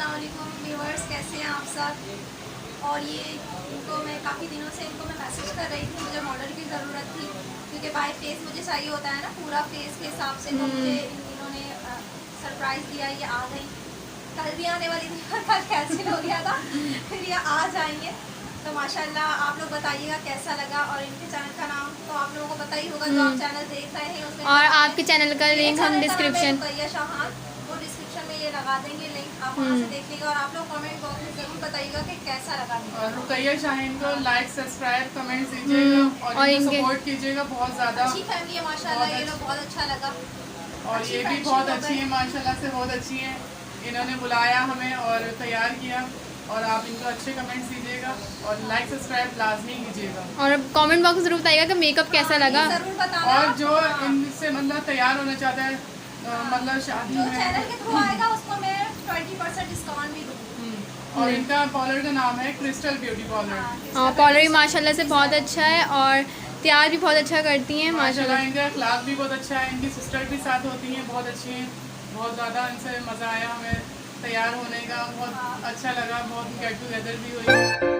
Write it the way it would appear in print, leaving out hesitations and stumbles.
अस्सलाम वालेकुम व्यूअर्स, कैसे हैं आप सब। और ये इनको मैं काफ़ी दिनों से इनको मैं मैसेज कर रही थी, मुझे मॉडल की ज़रूरत थी क्योंकि बाय फेस मुझे चाहिए होता है ना पूरा फेस के हिसाब से। तो मुझे इन्होंने सरप्राइज़ दिया, ये आ गई। कल भी आने वाली थी और कल कैंसिल हो गया था, फिर ये आज आएंगे। तो माशाल्लाह आप लोग बताइएगा कैसा लगा। और इनके चैनल का नाम तो आप लोगों को पता ही होगा, जो आप चैनल देख रहे हैं उसमें। और आपके चैनल का लिंक हम डिस्क्रिप्शन रुक़्क़िया शाहान, वो डिस्क्रिप्शन में ये लगा देंगे लिंक, आप वहाँ से देख लीजिएगा। और आप लोग कमेंट बॉक्स में ज़रूर बताइएगा कि कैसा लगा। और रुक़्क़िया शाहीन को लाइक सब्सक्राइब कमेंट दीजिएगा और इनको सपोर्ट कीजिएगा। बहुत ज़्यादा अच्छी फैमिली है माशाल्लाह, ये लोग बहुत अच्छा लगा। और ये भी बहुत अच्छी है माशाल्लाह से, बहुत अच्छी है। इन्होंने बुलाया हमें और तैयार किया। और आप इनको अच्छे कमेंट्स दीजिएगा और लाइक सब्सक्राइब लाजमी कीजिएगा। और कमेंट बॉक्स में जरूर बताइएगा कि मेकअप कैसा लगा। जरूर बताना। और जो इनसे मतलब तैयार होना चाहता है, मतलब शादी जो में चैनल के थ्रू आएगा उसको मैं 20% डिस्काउंट भी दूँगी। और इनका पार्लर का नाम है क्रिस्टल ब्यूटी पार्लर। हाँ, पार्लर भी माशाल्लाह से बहुत अच्छा है और तैयार भी बहुत अच्छा करती हैं माशाल्लाह। इनका अखलाक भी बहुत अच्छा है। इनकी सिस्टर भी साथ होती हैं, बहुत अच्छी हैं। बहुत ज़्यादा इनसे मज़ा आया हमें तैयार होने का, बहुत अच्छा लगा। बहुत गेट टुगेदर भी हुई।